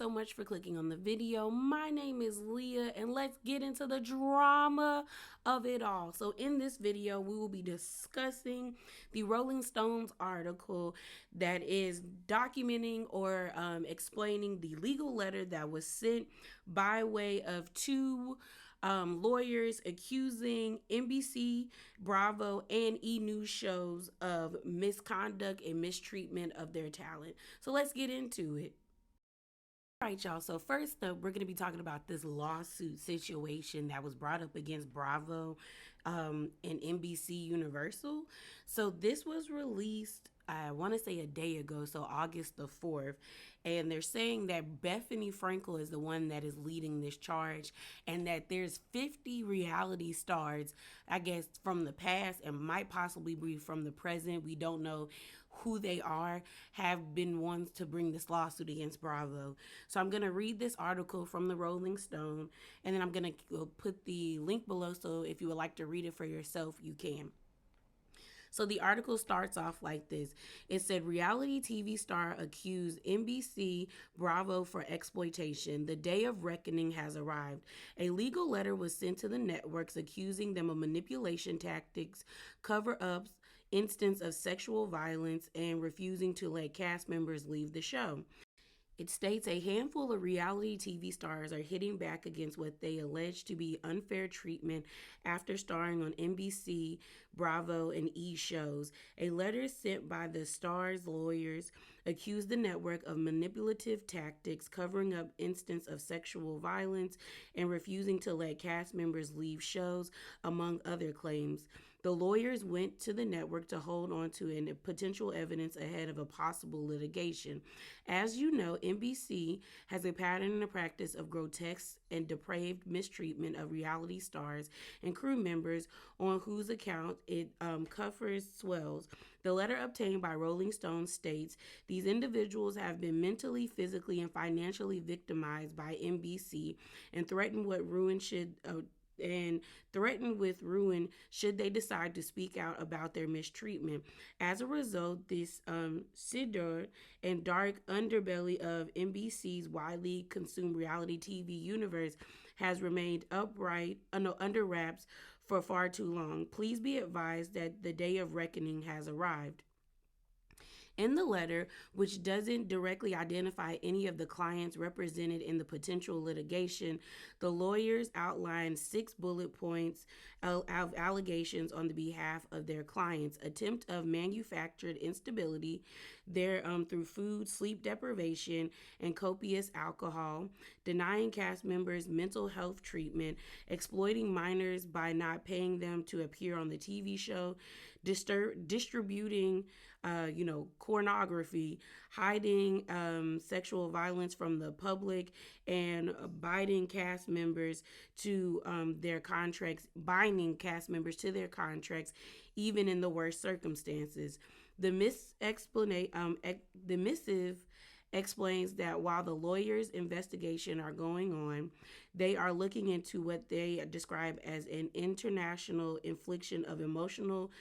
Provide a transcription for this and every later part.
so much for clicking on the video. My name is Leah, and let's get into the drama of it all. So in this video, we will be discussing the Rolling Stones article that is documenting or explaining the legal letter that was sent by way of two lawyers accusing NBC, Bravo, and E! News shows of misconduct and mistreatment of their talent. So let's get into it. All right, y'all. So first up, we're going to be talking about this lawsuit situation that was brought up against Bravo and NBC Universal. So this was released, I want to say a day ago, so August the 4th. And they're saying that Bethany Frankel is the one that is leading this charge, and that there's 50 reality stars, I guess, from the past and might possibly be from the present. We don't know who they are, have been ones to bring this lawsuit against Bravo. So I'm going to read this article from the Rolling Stone, and then I'm going to put the link below, so if you would like to read it for yourself, you can. So the article starts off like this. It said, reality TV star accused NBC Bravo for exploitation. The day of reckoning has arrived. A legal letter was sent to the networks accusing them of manipulation tactics, cover-ups, instance of sexual violence, and refusing to let cast members leave the show. It states a handful of reality TV stars are hitting back against what they allege to be unfair treatment after starring on NBC, Bravo, and E! shows. A letter sent by the stars' lawyers accused the network of manipulative tactics, covering up instances of sexual violence, and refusing to let cast members leave shows, among other claims. The lawyers went to the network to hold on to potential evidence ahead of a possible litigation. As you know, NBC has a pattern and a practice of grotesque and depraved mistreatment of reality stars and crew members on whose account it covers swells. The letter obtained by Rolling Stone states these individuals have been mentally, physically, and financially victimized by NBC and threatened with ruin should they decide to speak out about their mistreatment. As a result, this sinister and dark underbelly of NBC's widely consumed reality TV universe has remained under wraps for far too long. Please be advised that the day of reckoning has arrived. In the letter, which doesn't directly identify any of the clients represented in the potential litigation, the lawyers outlined 6 bullet points of allegations on the behalf of their clients: attempt of manufactured instability through food, sleep deprivation, and copious alcohol, denying cast members mental health treatment, exploiting minors by not paying them to appear on the TV show, distributing pornography, hiding sexual violence from the public, and binding cast members to their contracts, even in the worst circumstances. The missive explains that while the lawyers' investigation are going on, they are looking into what they describe as an intentional infliction of emotional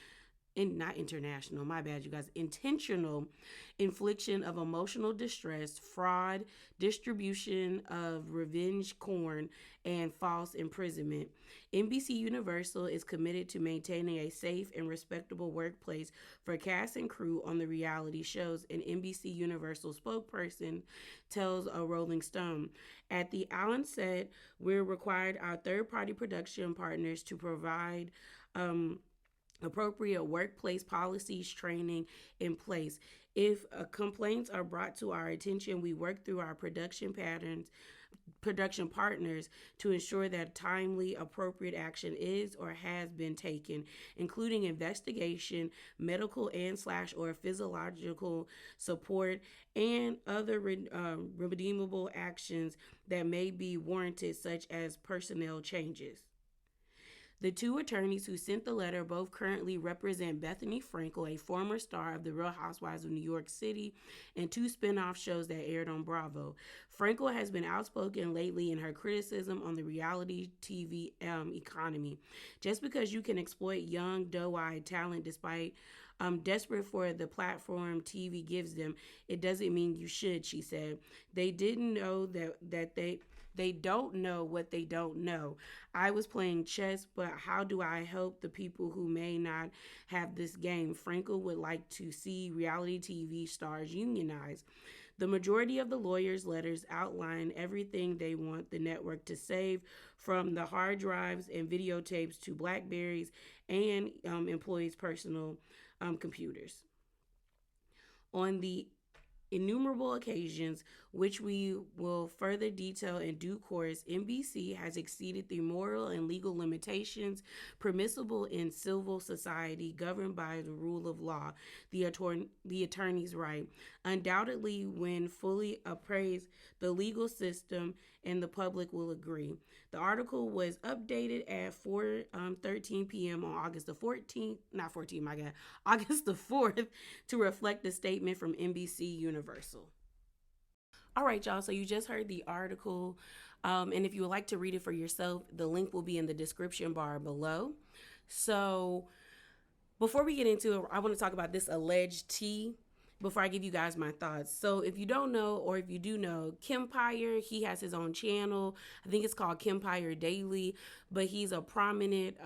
distress, fraud, distribution of revenge porn, and false imprisonment. NBC Universal is committed to maintaining a safe and respectable workplace for cast and crew on the reality shows, an NBC Universal spokesperson tells a Rolling Stone. At the onset, we're required our third-party production partners to provide appropriate workplace policies, training in place. If complaints are brought to our attention, we work through our production partners to ensure that timely, appropriate action is or has been taken, including investigation, medical and/or physiological support, and other redeemable actions that may be warranted, such as personnel changes. The two attorneys who sent the letter both currently represent Bethany Frankel, a former star of The Real Housewives of New York City, and two spin-off shows that aired on Bravo. Frankel has been outspoken lately in her criticism on the reality TV economy. Just because you can exploit young, doe-eyed talent despite desperate for the platform TV gives them, it doesn't mean you should, she said. They didn't know that they don't know what they don't know. I was playing chess, but how do I help the people who may not have this game? Frankel would like to see reality TV stars unionized. The majority of the lawyers' letters outline everything they want the network to save, from the hard drives and videotapes to Blackberries and employees' personal computers. On the innumerable occasions, which we will further detail in due course, NBC has exceeded the moral and legal limitations permissible in civil society governed by the rule of law, the attorney's right. Undoubtedly, when fully appraised, the legal system and the public will agree. The article was updated at 4:13 p.m. on August the 14th, not 14th, my God, August the 4th, to reflect the statement from NBC Universal. All right, y'all. So you just heard the article. And if you would like to read it for yourself, the link will be in the description bar below. So before we get into it, I want to talk about this alleged tea before I give you guys my thoughts. So if you don't know, or if you do know, Kempire, he has his own channel. I think it's called Kempire Daily, but he's a prominent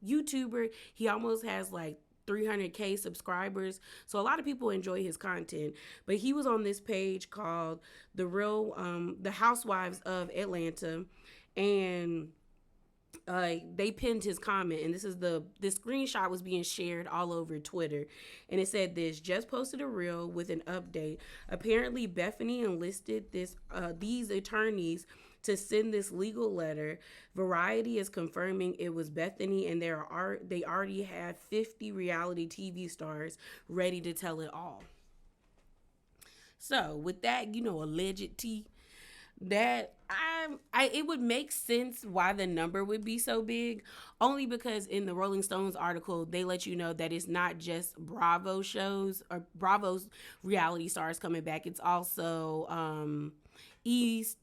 YouTuber. He almost has like 300K subscribers, so a lot of people enjoy his content. But he was on this page called the Housewives of Atlanta, and they pinned his comment, and this screenshot was being shared all over Twitter, and it said this: just posted a reel with an update. Apparently Bethany enlisted these attorneys to send this legal letter. Variety is confirming it was Bethany, and they already have 50 reality TV stars ready to tell it all. So with that, alleged tea, that it would make sense why the number would be so big, only because in the Rolling Stones article they let you know that it's not just Bravo shows or Bravo's reality stars coming back. It's also East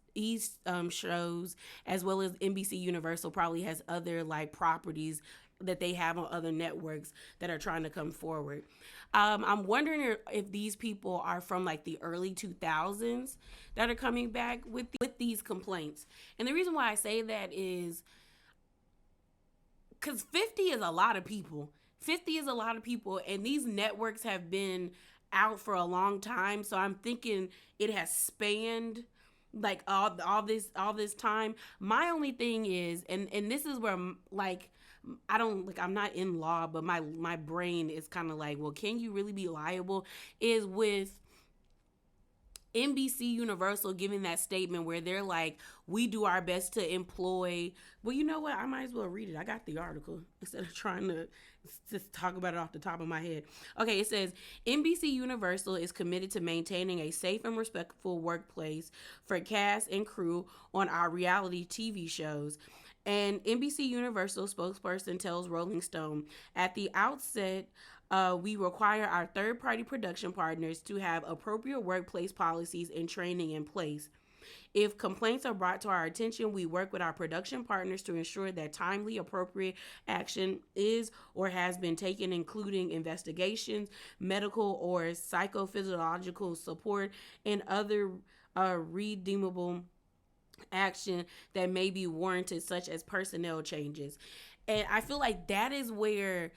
shows, as well as NBC Universal probably has other like properties that they have on other networks that are trying to come forward. I'm wondering if these people are from like the early 2000s that are coming back with these complaints. And the reason why I say that is because 50 is a lot of people. 50 is a lot of people, and these networks have been out for a long time. So I'm thinking it has spanned like all this time. My only thing is, and this is where like I'm not in law, but my brain is kind of like, well, can you really be liable? Is with NBC Universal giving that statement where they're like, we do our best to employ. Well, you know what? I might as well read it. I got the article instead of trying to just talk about it off the top of my head. Okay, it says NBC Universal is committed to maintaining a safe and respectful workplace for cast and crew on our reality TV shows. And NBC Universal spokesperson tells Rolling Stone, at the outset, we require our third-party production partners to have appropriate workplace policies and training in place. If complaints are brought to our attention, we work with our production partners to ensure that timely, appropriate action is or has been taken, including investigations, medical or psychophysiological support, and other redeemable action that may be warranted, such as personnel changes. And I feel like that is where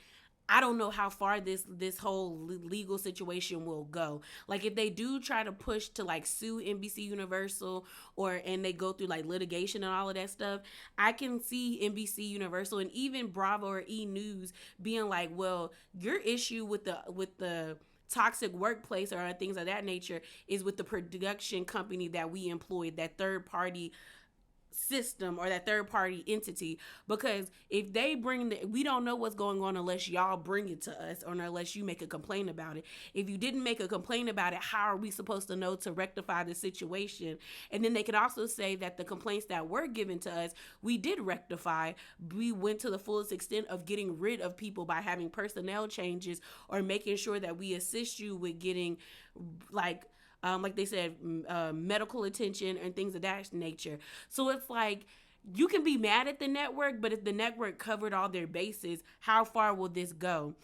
I don't know how far this whole legal situation will go. Like if they do try to push to like sue NBC Universal and they go through like litigation and all of that stuff, I can see NBC Universal and even Bravo or E! News being like, well, your issue with the toxic workplace or things of that nature is with the production company that we employed, that third party system or that third party entity, because if they bring we don't know what's going on unless y'all bring it to us or unless you make a complaint about it. If you didn't make a complaint about it, how are we supposed to know to rectify the situation? And then they could also say that the complaints that were given to us, we did rectify. We went to the fullest extent of getting rid of people by having personnel changes or making sure that we assist you with getting like they said, medical attention and things of that nature. So it's like, you can be mad at the network, but if the network covered all their bases, how far will this go?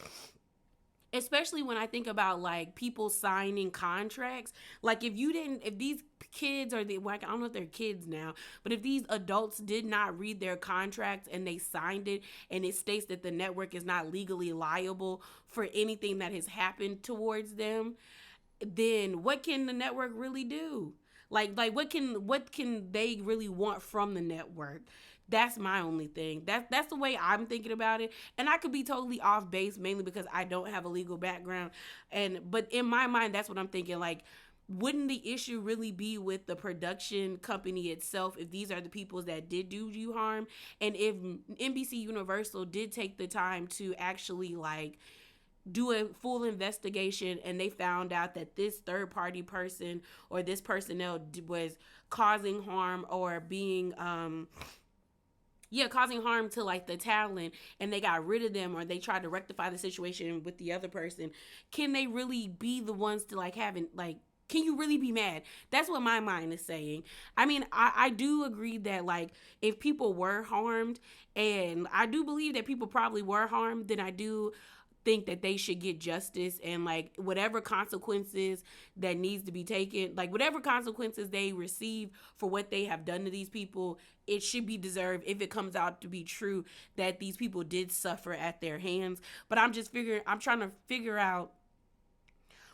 Especially when I think about like people signing contracts. Like if these kids or I don't know if they're kids now, but if these adults did not read their contracts and they signed it and it states that the network is not legally liable for anything that has happened towards them, then what can the network really do? Like what can they really want from the network? That's my only thing. That's the way I'm thinking about it. And I could be totally off base, mainly because I don't have a legal background. But in my mind, that's what I'm thinking. Like, wouldn't the issue really be with the production company itself if these are the people that did do you harm? And if NBC Universal did take the time to actually like do a full investigation and they found out that this third party person or this personnel was causing harm or being causing harm to like the talent, and they got rid of them or they tried to rectify the situation with the other person, can they really be the ones to like having like, can you really be mad? That's what my mind is saying. I mean, I do agree that like if people were harmed, and I do believe that people probably were harmed, then I do think that they should get justice, and like whatever consequences that needs to be taken, like whatever consequences they receive for what they have done to these people, it should be deserved if it comes out to be true that these people did suffer at their hands. But I'm trying to figure out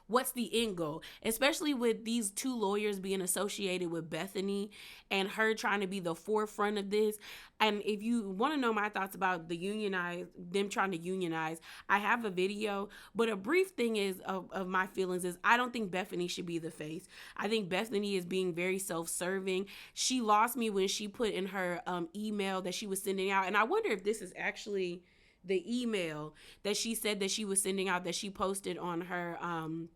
what's the end goal, especially with these two lawyers being associated with Bethany and her trying to be the forefront of this. And if you want to know my thoughts about them trying to unionize, I have a video, but a brief thing is of my feelings is I don't think Bethany should be the face. I think Bethany is being very self-serving. She lost me when she put in her email that she was sending out, and I wonder if this is actually the email that she said that she was sending out, that she posted on her on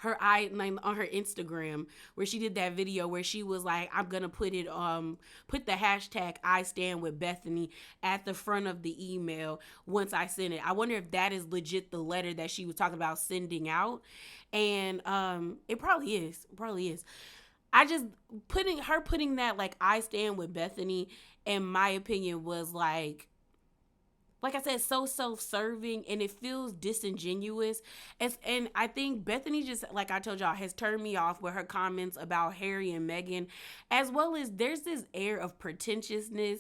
her Instagram, where she did that video where she was like, I'm gonna put the hashtag I stand with Bethany at the front of the email once I send it. I wonder if that is legit the letter that she was talking about sending out. And it probably is. I just putting that like I stand with Bethany, in my opinion, was like I said, so self-serving, and it feels disingenuous. And I think Bethany, just like I told y'all, has turned me off with her comments about Harry and Meghan, as well as there's this air of pretentiousness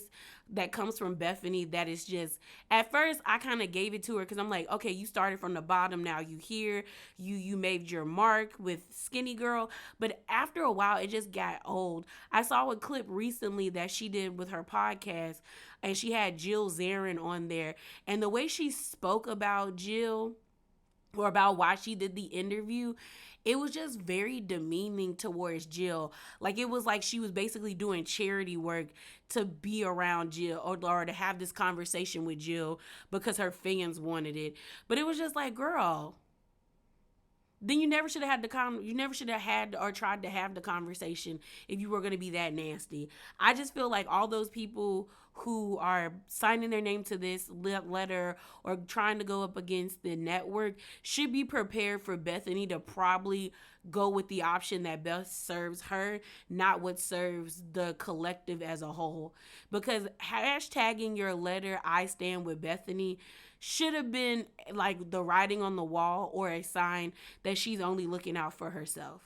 that comes from Bethany that is just, at first I kind of gave it to her because I'm like, okay, you started from the bottom, now you here, you made your mark with Skinny Girl. But after a while it just got old. I saw a clip recently that she did with her podcast, and she had Jill Zarin on there, and the way she spoke about Jill, or about why she did the interview, it was just very demeaning towards Jill. Like, it was like she was basically doing charity work to be around Jill, or to have this conversation with Jill because her fans wanted it. But it was just like, girl, then you never should have had or tried to have the conversation if you were going to be that nasty. I just feel like all those people who are signing their name to this letter or trying to go up against the network should be prepared for Bethany to probably go with the option that best serves her, not what serves the collective as a whole. Because hashtagging your letter, I stand with Bethany, should have been like the writing on the wall or a sign that she's only looking out for herself.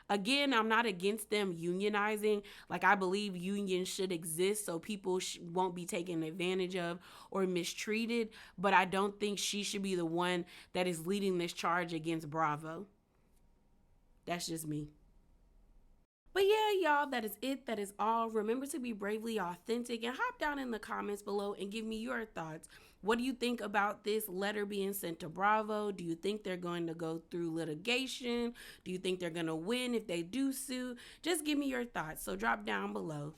Again, I'm not against them unionizing. Like, I believe unions should exist so people won't be taken advantage of or mistreated. But I don't think she should be the one that is leading this charge against Bravo. That's just me. But y'all, that is it. That is all. Remember to be bravely authentic and hop down in the comments below and give me your thoughts. What do you think about this letter being sent to Bravo? Do you think they're going to go through litigation? Do you think they're going to win if they do sue? Just give me your thoughts. So drop down below.